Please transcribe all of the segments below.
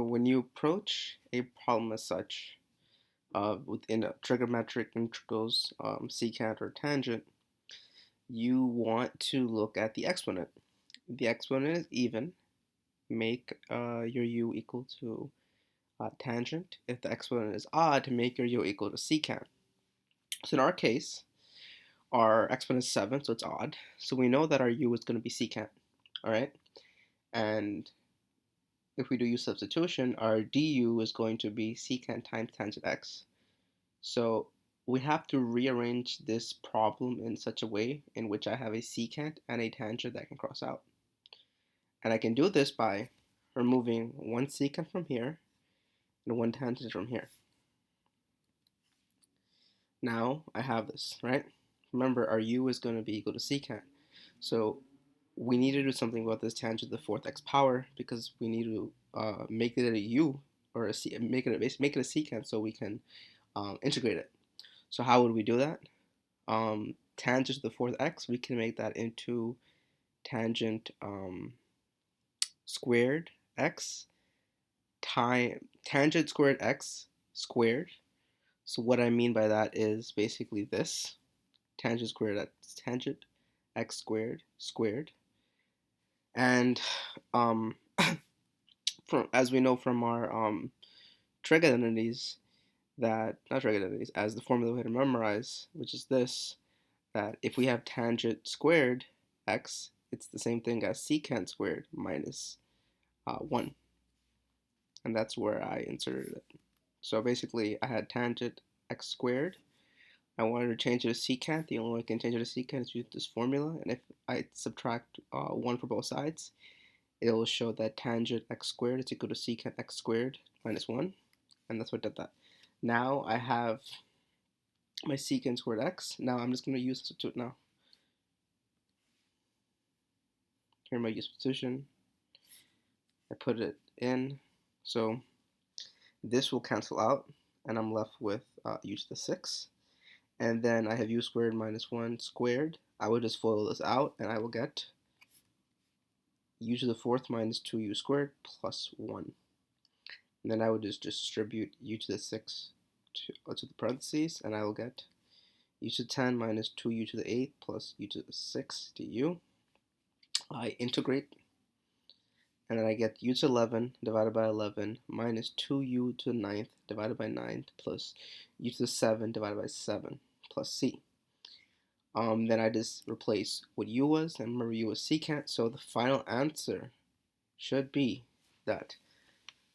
When you approach a problem as such, within a trigonometric integrals, secant or tangent, you want to look at the exponent. The exponent is even. Make your u equal to tangent. If the exponent is odd, make your u equal to secant. So in our case, our exponent is 7, so it's odd. So we know that our u is going to be secant. All right? And if we do u substitution, our du is going to be secant times tangent x. So we have to rearrange this problem in such a way in which I have a secant and a tangent that can cross out. And I can do this by removing one secant from here and one tangent from here. Now I have this, right? Remember, our u is going to be equal to secant. So we need to do something about this tangent to the fourth x power because we need to make it a u or make it a secant so we can integrate it. So how would we do that? Tangent to the fourth x, we can make that into tangent squared x time tangent squared x squared. So what I mean by that is basically this tangent x squared squared. And from as we know from our trig identities, that not trig identities as the formula we had to memorize, which is this, that if we have tangent squared x, it's the same thing as secant squared minus 1. And that's where I inserted it. So basically, I had tangent x squared. I wanted to change it to secant. The only way I can change it to secant is use this formula. And if I subtract 1 for both sides, it will show that tangent x squared is equal to secant x squared minus 1. And that's what did that. Now I have my secant squared x. Now I'm just going to use substitute now. Here my use substitution. I put it in. So this will cancel out, and I'm left with u to the 6. And then I have u squared minus 1 squared. I will just FOIL this out, and I will get u to the 4th minus 2u squared plus 1. And then I would just distribute u to the 6 to the parentheses, and I will get u to the 10 minus 2u to the 8th plus u to the 6 du. I integrate, and then I get u to 11 divided by 11 minus 2u to the 9th divided by 9 plus u to the 7 divided by 7 plus c. Then I just replace what u was, and remember u was secant, so the final answer should be that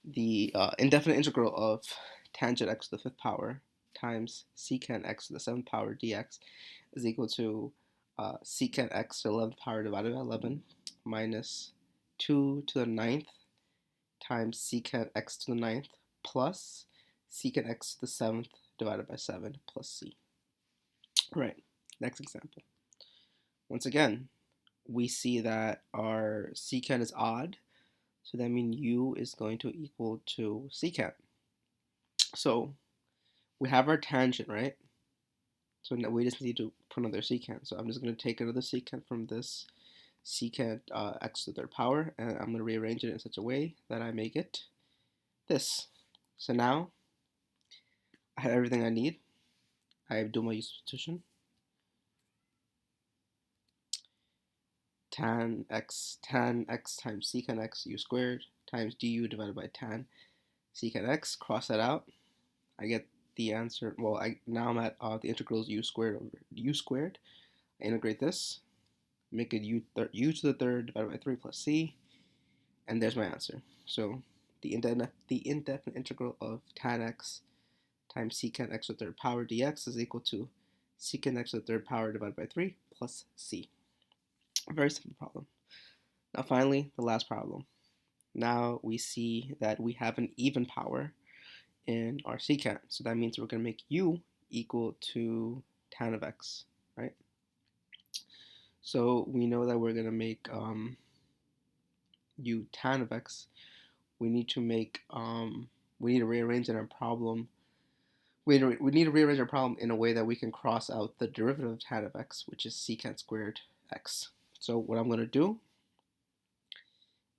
the indefinite integral of tangent x to the 5th power times secant x to the 7th power dx is equal to secant x to the 11th power divided by 11 minus 2 to the 9th times secant x to the 9th plus secant x to the 7th divided by 7 plus c. Right, next example. Once again, we see that our secant is odd, so that means u is going to equal to secant. So we have our tangent, right? So now we just need to put another secant. So I'm just going to take another secant from this secant x to the 3rd power, and I'm going to rearrange it in such a way that I make it this. So now I have everything I need. I do my substitution. Tan x times secant x u squared times du divided by tan secant x. Cross that out. I get the answer. Well, now I'm at the integrals u squared over u squared. I integrate this, make it u to the 3rd divided by 3 plus c, and there's my answer. So the indefinite integral of tan x times secant x to the 3rd power dx is equal to secant x to the 3rd power divided by 3 plus c. A very simple problem. Now finally, the last problem. Now we see that we have an even power in our secant. So that means we're going to make u equal to tan of x, right? So we know that we're going to make u tan of x. We need to make, we need to rearrange in our problem. We need to rearrange our problem in a way that we can cross out the derivative of tan of x, which is secant squared x. So what I'm going to do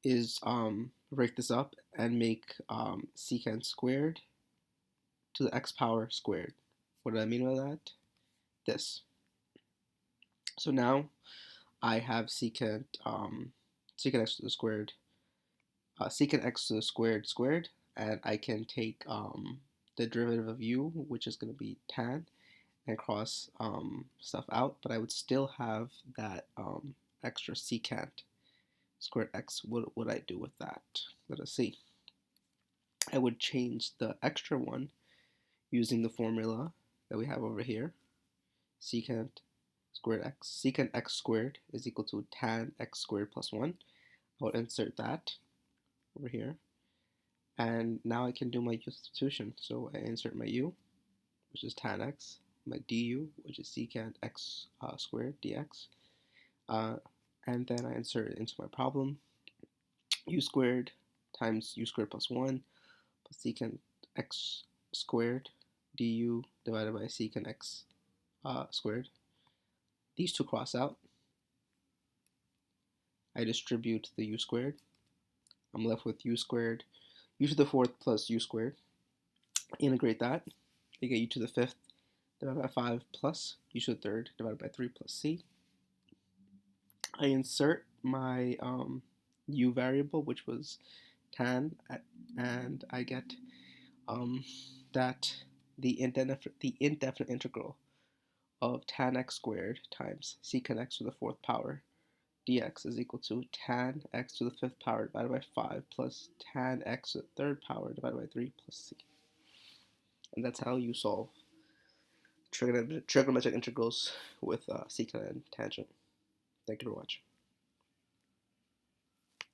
is break this up and make secant squared to the x power squared. What do I mean by that? This. So now I have secant x to the squared, secant x to the squared, and I can take the derivative of u, which is going to be tan, and cross stuff out, but I would still have that extra secant squared x. What would I do with that? Let us see. I would change the extra one using the formula that we have over here. Secant x squared is equal to tan x squared plus 1. I would insert that over here. And now I can do my u substitution. So I insert my u, which is tan x, my du, which is secant x squared dx. And then I insert it into my problem. U squared times u squared plus 1 plus secant x squared du divided by secant x squared. These two cross out. I distribute the u squared. I'm left with u squared, u to the fourth plus u squared. Integrate that. You get u to the fifth divided by 5 plus u to the third divided by 3 plus c. I insert my u variable, which was tan, and I get that the indefinite integral of tan x squared times secant x to the fourth power dx is equal to tan x to the fifth power divided by 5 plus tan x to the third power divided by 3 plus c. And that's how you solve trigonometric integrals with secant and tangent. Thank you for watching.